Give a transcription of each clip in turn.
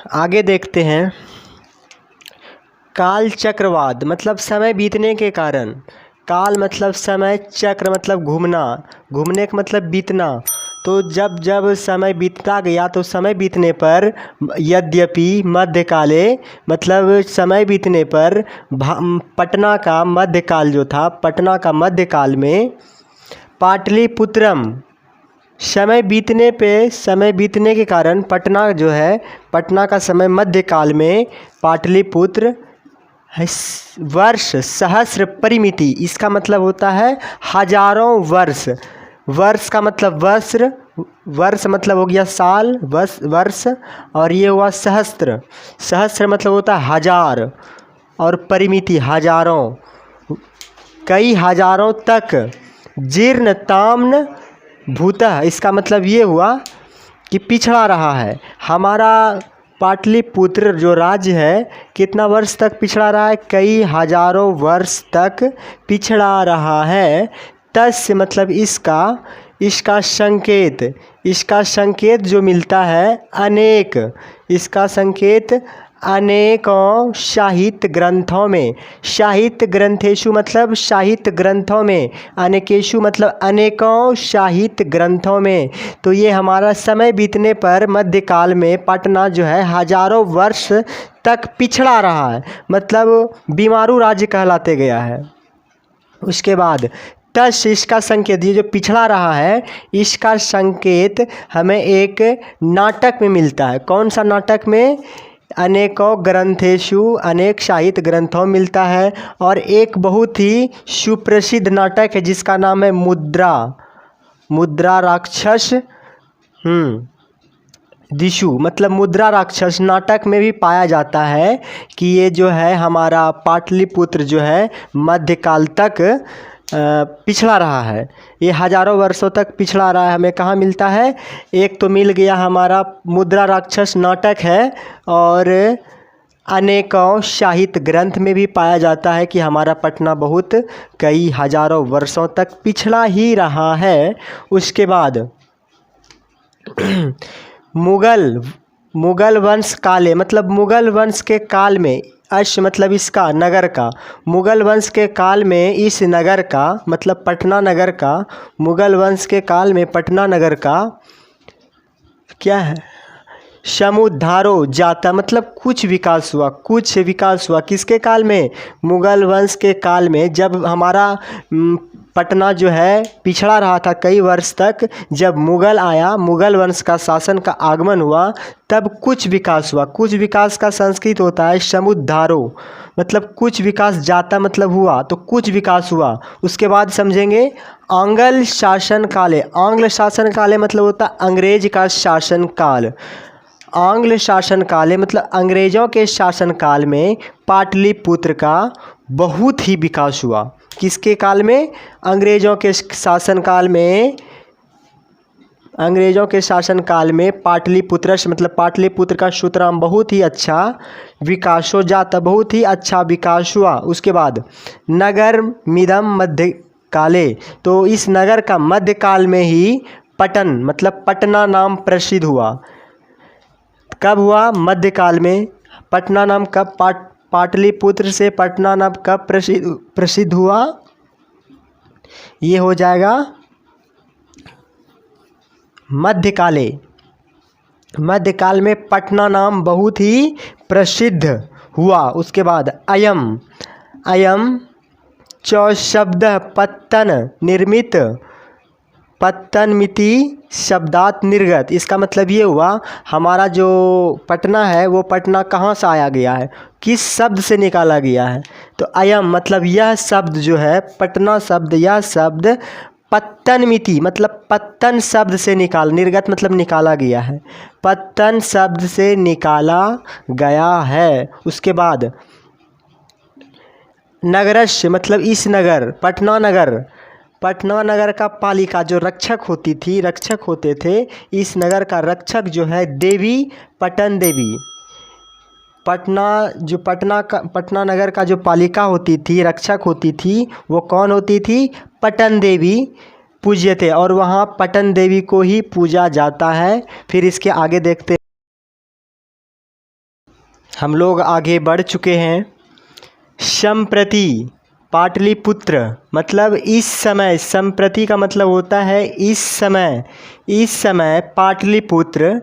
आगे देखते हैं। काल चक्रवात मतलब समय बीतने के कारण। काल मतलब समय, चक्र मतलब घूमना, घूमने का मतलब बीतना। तो जब जब समय बीतता गया तो समय बीतने पर यद्यपि मध्यकाले मतलब समय बीतने पर पटना का मध्यकाल जो था, पटना का मध्यकाल में पाटलिपुत्रम, समय बीतने के कारण पटना जो है, पटना का समय मध्यकाल में पाटलिपुत्र वर्ष सहस्र परिमिति, इसका मतलब होता है हजारों वर्ष। वर्ष का मतलब वर्ष मतलब हो गया साल, वर्ष, और ये हुआ सहस्त्र। सहस्त्र मतलब होता है हजार, और परिमिति हजारों, कई हजारों तक। जीर्ण ताम्न भूतः, इसका मतलब ये हुआ कि पिछड़ा रहा है। हमारा पाटलिपुत्र जो राज्य है कितना वर्ष तक पिछड़ा रहा है? कई हजारों वर्ष तक पिछड़ा रहा है। तस्य मतलब इसका संकेत जो मिलता है अनेक, इसका संकेत अनेकों साहित्य ग्रंथों में। साहित्य ग्रंथेषु मतलब साहित्य ग्रंथों में, अनेकेषु मतलब अनेकों साहित्य ग्रंथों में। तो ये हमारा समय बीतने पर मध्यकाल में पटना जो है हजारों वर्ष तक पिछड़ा रहा है, मतलब बीमारू राज्य कहलाते गया है। उसके बाद तस्, इसका संकेत, ये जो पिछड़ा रहा है इसका संकेत हमें एक नाटक में मिलता है। कौन सा नाटक में? अनेकों ग्रंथेषु, अनेक साहित्य ग्रंथों मिलता है। और एक बहुत ही सुप्रसिद्ध नाटक है जिसका नाम है मुद्रा राक्षस दिशु, मतलब मुद्रा राक्षस नाटक में भी पाया जाता है कि ये जो है हमारा पाटलिपुत्र जो है मध्यकाल तक पिछड़ा रहा है। ये हजारों वर्षों तक पिछड़ा रहा है। हमें कहाँ मिलता है? एक तो मिल गया हमारा मुद्रा राक्षस नाटक है, और अनेकों साहित्य ग्रंथ में भी पाया जाता है कि हमारा पटना बहुत कई हजारों वर्षों तक पिछड़ा ही रहा है। उसके बाद मुगल वंश काले, मतलब मुगल वंश के काल में, अश मतलब इसका नगर का, मुगल वंश के काल में इस नगर का मतलब पटना नगर का, मुगल वंश के काल में पटना नगर का क्या है? समुद्धारो जाता, मतलब कुछ विकास हुआ। किसके काल में? मुगल वंश के काल में। जब हमारा पटना जो है पिछड़ा रहा था कई वर्ष तक, जब मुगल आया, मुगल वंश का शासन का आगमन हुआ, तब कुछ विकास हुआ। कुछ विकास का संस्कृत होता है समुद्धारो, मतलब कुछ विकास, जाता मतलब हुआ, तो कुछ विकास हुआ। उसके बाद समझेंगे आंग्ल शासन काले। आंग्ल शासन काले मतलब होता है अंग्रेज का शासन काल। आंग्ल शासन काले मतलब अंग्रेज़ों के शासनकाल में पाटलिपुत्र का बहुत ही विकास हुआ। किसके काल में? अंग्रेज़ों के शासनकाल में। अंग्रेज़ों के शासनकाल में पाटलिपुत्र मतलब पाटलिपुत्र का सूत्राम बहुत ही अच्छा विकास हो जाता, बहुत ही अच्छा विकास हुआ। उसके बाद नगर मिदम मध्यकाले, तो इस नगर का मध्यकाल में ही पटन मतलब पटना नाम प्रसिद्ध हुआ। कब हुआ? मध्यकाल में। पटना नाम कब, पाटलिपुत्र से पटना नाम कब प्रसिद्ध हुआ? ये हो जाएगा मध्यकाले। मध्यकाल में पटना नाम बहुत ही प्रसिद्ध हुआ। उसके बाद अयम शब्द पत्तन निर्मित, पत्तनमिति शब्दात निर्गत, इसका मतलब ये हुआ हमारा जो पटना है वो पटना कहाँ से आया गया है, किस शब्द से निकाला गया है? तो अयम मतलब यह शब्द जो है, पटना शब्द, यह शब्द पत्तनमिति मतलब पत्तन शब्द से निर्गत मतलब निकाला गया है, पत्तन शब्द से निकाला गया है। उसके बाद नगरस्य मतलब इस नगर, पटना नगर का पालिका जो रक्षक होते थे, इस नगर का रक्षक जो है देवी पटन देवी। पटना नगर का जो पालिका होती थी, रक्षक होती थी, वो कौन होती थी? पटन देवी पूज्य थे, और वहाँ पटन देवी को ही पूजा जाता है। फिर इसके आगे देखते हम लोग आगे बढ़ चुके हैं। संप्रति पाटलिपुत्र मतलब इस समय, संप्रति का मतलब होता है इस समय। इस समय पाटलिपुत्र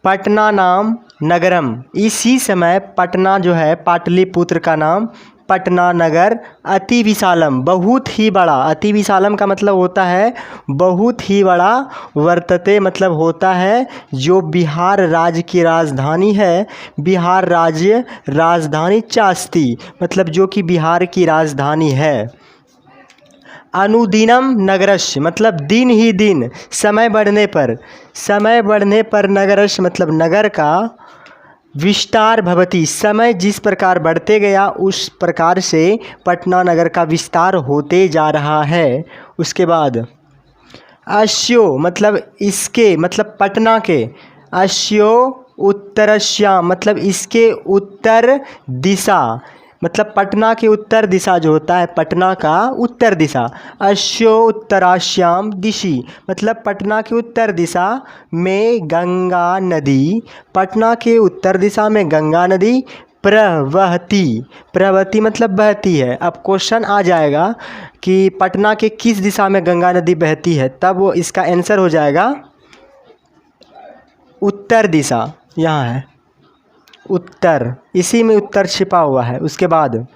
पटना नाम नगरम, इसी समय पटना जो है पाटलिपुत्र का नाम पटना नगर अति विशालम बहुत ही बड़ा, अति विशालम का मतलब होता है बहुत ही बड़ा, वर्तते मतलब होता है जो बिहार राज्य की राजधानी है। बिहार राज्य राजधानी चास्ती मतलब जो कि बिहार की राजधानी है। अनुदिनम नगरश मतलब दिन ही दिन, समय बढ़ने पर, समय बढ़ने पर नगरश मतलब नगर का विस्तार भवति समय जिस प्रकार बढ़ते गया उस प्रकार से पटना नगर का विस्तार होते जा रहा है। उसके बाद अस्यो मतलब इसके, मतलब पटना के, अस्यो उत्तरश्याम मतलब इसके उत्तर दिशा, मतलब पटना के उत्तर दिशा जो होता है पटना का उत्तर दिशा। अस्यो उत्तराश्याम दिशि मतलब पटना के उत्तर दिशा में गंगा नदी, पटना के उत्तर दिशा में गंगा नदी प्रवहती, प्रवहती मतलब बहती है। अब क्वेश्चन आ जाएगा कि पटना के किस दिशा में गंगा नदी बहती है, तब वो इसका आंसर हो जाएगा उत्तर दिशा, यहाँ है उत्तर, इसी में उत्तर छिपा हुआ है। उसके बाद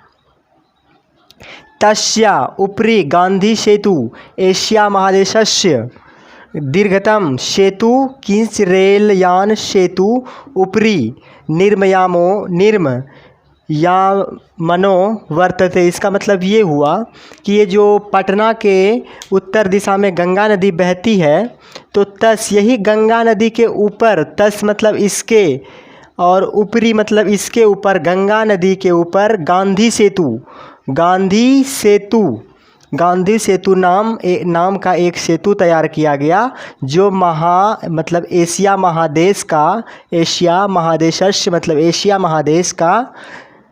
तस्या उपरि गांधी सेतु एशिया महादेशस्य दीर्घतम सेतु किंच रेलयान सेतु उपरि निर्मयामो निर्मयामनो वर्तते। इसका मतलब ये हुआ कि ये जो पटना के उत्तर दिशा में गंगा नदी बहती है, तो तस यही गंगा नदी के ऊपर, तस मतलब इसके और ऊपरी मतलब इसके ऊपर, गंगा नदी के ऊपर गांधी सेतु, गांधी सेतु, गांधी सेतु नाम का एक सेतु तैयार किया गया जो मतलब एशिया महादेश का, एशिया महादेशस्य मतलब एशिया महादेश का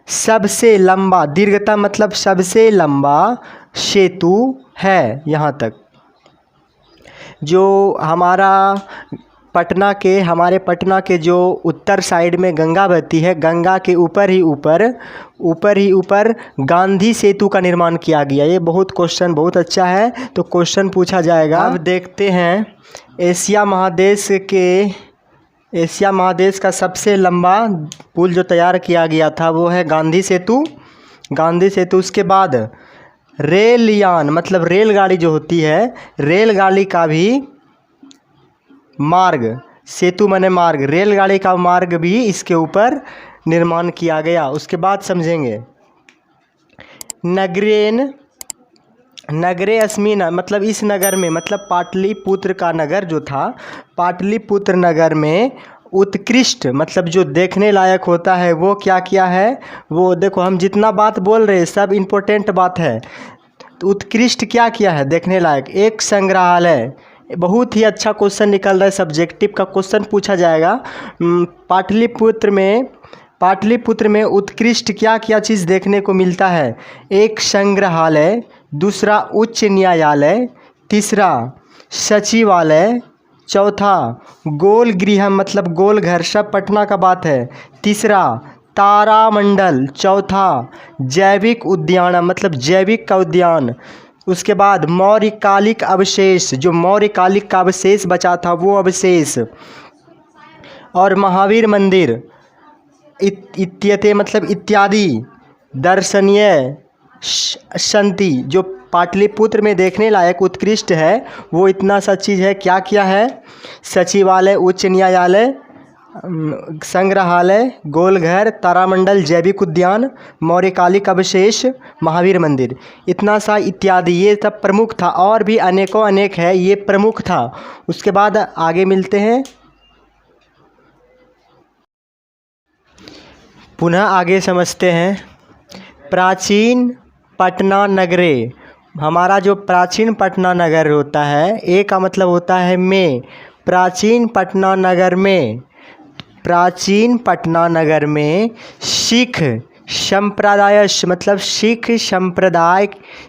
सबसे लंबा, दीर्घतम मतलब सबसे लंबा सेतु है। यहाँ तक जो हमारे पटना के जो उत्तर साइड में गंगा बहती है, गंगा के ऊपर ही ऊपर गांधी सेतु का निर्माण किया गया। ये बहुत क्वेश्चन बहुत अच्छा है, तो क्वेश्चन पूछा जाएगा। अब देखते हैं एशिया महादेश का सबसे लंबा पुल जो तैयार किया गया था वो है गांधी सेतु, गांधी सेतु। उसके बाद रेलयान मतलब रेलगाड़ी जो होती है, रेलगाड़ी का भी मार्ग, सेतु माने मार्ग, रेलगाड़ी का मार्ग भी इसके ऊपर निर्माण किया गया। उसके बाद समझेंगे नगरे अस्मिन मतलब इस नगर में, मतलब पाटलिपुत्र का नगर जो था, पाटलिपुत्र नगर में उत्कृष्ट मतलब जो देखने लायक होता है वो क्या क्या है, वो देखो हम जितना बात बोल रहे हैं सब इम्पोर्टेंट बात है। तो उत्कृष्ट क्या क्या है देखने लायक, एक संग्रहालय, बहुत ही अच्छा क्वेश्चन निकल रहा है, सब्जेक्टिव का क्वेश्चन पूछा जाएगा। पाटलिपुत्र में उत्कृष्ट क्या क्या चीज़ देखने को मिलता है, एक संग्रहालय, दूसरा उच्च न्यायालय, तीसरा सचिवालय, चौथा गोल गृह मतलब गोल घर, सब पटना का बात है, तीसरा तारामंडल, चौथा जैविक उद्यान मतलब जैविक का उद्यान। उसके बाद मौर्यकालिक अवशेष, जो मौर्यकालिक का अवशेष बचा था वो अवशेष, और महावीर मंदिर इत्यते मतलब इत्यादि दर्शनीय संति जो पाटलिपुत्र में देखने लायक उत्कृष्ट है वो इतना सा चीज़ है। क्या क्या है, सचिवालय, उच्च न्यायालय, संग्रहालय, गोलघर, तारामंडल, जैविक उद्यान, मौर्यकालिक अवशेष, महावीर मंदिर, इतना सा इत्यादि, ये सब प्रमुख था। और भी अनेकों अनेक है, ये प्रमुख था। उसके बाद आगे मिलते हैं, पुनः आगे समझते हैं। प्राचीन पटना नगरे, हमारा जो प्राचीन पटना नगर होता है, ए का मतलब होता है में, प्राचीन पटना नगर में, प्राचीन पटना नगर में सिख संप्रदायश मतलब सिख संप्रदाय,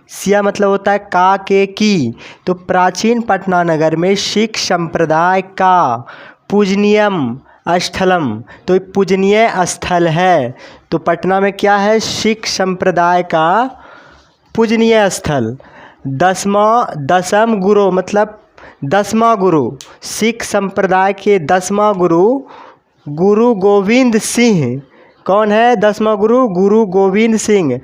सिया मतलब होता है का के की, तो प्राचीन पटना नगर में सिख संप्रदाय का पूजनीयम स्थलम, तो ये पूजनीय स्थल है। तो पटना में क्या है? सिख संप्रदाय का पूजनीय स्थल। दसम गुरु मतलब 10वां गुरु, सिख संप्रदाय के 10वां गुरु गुरु गोविंद सिंह। कौन है 10वां गुरु? गुरु गोविंद सिंह।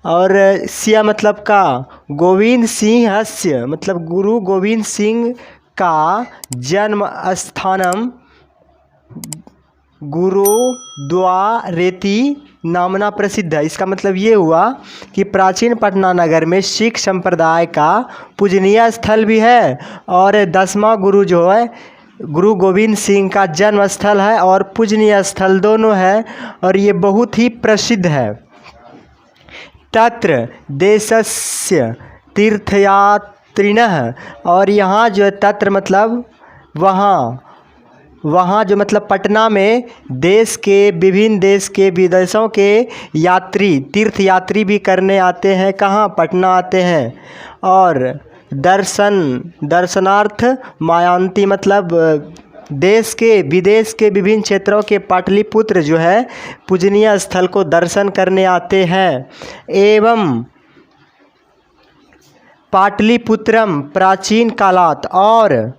और सिया मतलब का, गोविंद सिंह हस्य मतलब गुरु गोविंद सिंह का जन्म स्थानम गुरुद्वारेति नामना प्रसिद्ध है। इसका मतलब ये हुआ कि प्राचीन पटना नगर में सिख संप्रदाय का पूजनीय स्थल भी है और 10वां गुरु जो है गुरु गोविंद सिंह का जन्म स्थल है और पूजनीय स्थल दोनों है और ये बहुत ही प्रसिद्ध है। तत्र देशस्य तीर्थयात्रिणः, और यहाँ जो है तत्र मतलब वहाँ जो मतलब पटना में विभिन्न देश के विदेशों के यात्री, तीर्थयात्री भी करने आते हैं। कहाँ? पटना आते हैं। और दर्शनार्थ मायांती मतलब विदेश के विभिन्न क्षेत्रों के पाटलिपुत्र जो है पूजनीय स्थल को दर्शन करने आते हैं। एवं पाटलिपुत्रम प्राचीन कालात, और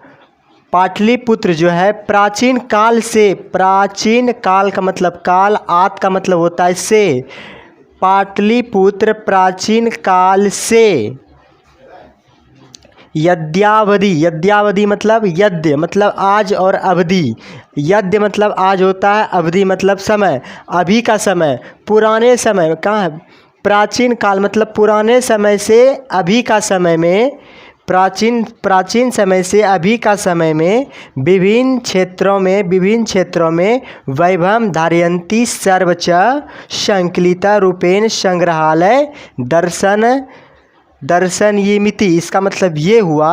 पाटलिपुत्र जो है प्राचीन काल से, प्राचीन काल का मतलब काल, आत का मतलब होता है से, पाटलिपुत्र प्राचीन काल से यद्यावधि मतलब यद्य मतलब आज और अवधि, यद्य मतलब आज होता है, अवधि मतलब समय, अभी का समय, पुराने समय। कहाँ है? प्राचीन काल मतलब पुराने समय से अभी का समय में, प्राचीन समय से अभी का समय में विभिन्न क्षेत्रों में वैभव धारयन्ति सर्वच संकलिता रूपेण संग्रहालय दर्शनीयमिति। इसका मतलब ये हुआ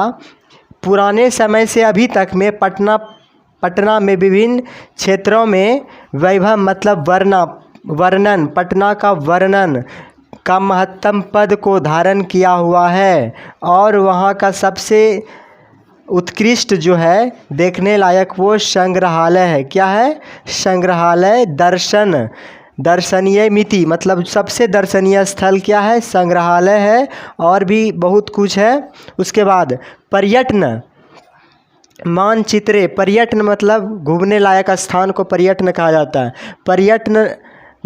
पुराने समय से अभी तक में पटना में विभिन्न क्षेत्रों में वैभव मतलब वर्णन, पटना का वर्णन का महत्तम पद को धारण किया हुआ है और वहाँ का सबसे उत्कृष्ट जो है देखने लायक वो संग्रहालय है। क्या है? संग्रहालय दर्शनीय मिति मतलब सबसे दर्शनीय स्थल क्या है? संग्रहालय है और भी बहुत कुछ है। उसके बाद पर्यटन मानचित्रे, पर्यटन मतलब घूमने लायक स्थान को पर्यटन कहा जाता है। पर्यटन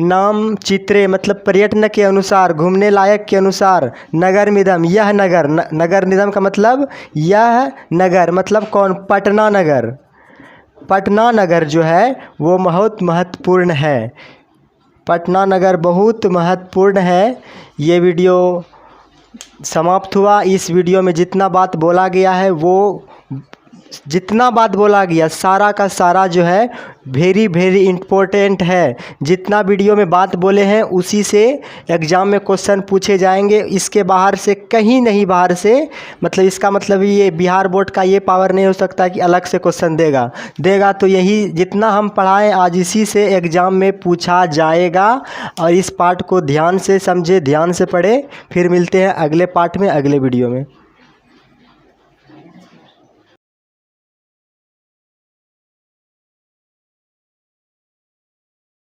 नाम चित्रे मतलब पर्यटन के अनुसार, घूमने लायक के अनुसार। नगर मिदम, यह नगर निगम का मतलब यह नगर मतलब कौन? पटना नगर। पटना नगर जो है वो बहुत महत्वपूर्ण है। पटना नगर बहुत महत्वपूर्ण है। ये वीडियो समाप्त हुआ। इस वीडियो में जितना बात बोला गया है सारा का सारा जो है वेरी वेरी इम्पोर्टेंट है। जितना वीडियो में बात बोले हैं उसी से एग्ज़ाम में क्वेश्चन पूछे जाएंगे। इसके बाहर से कहीं नहीं, बाहर से मतलब इसका मतलब ये बिहार बोर्ड का ये पावर नहीं हो सकता कि अलग से क्वेश्चन देगा तो यही जितना हम पढ़ाएं आज इसी से एग्ज़ाम में पूछा जाएगा। और इस पार्ट को ध्यान से समझे, ध्यान से पढ़े। फिर मिलते हैं अगले पार्ट में, अगले वीडियो में।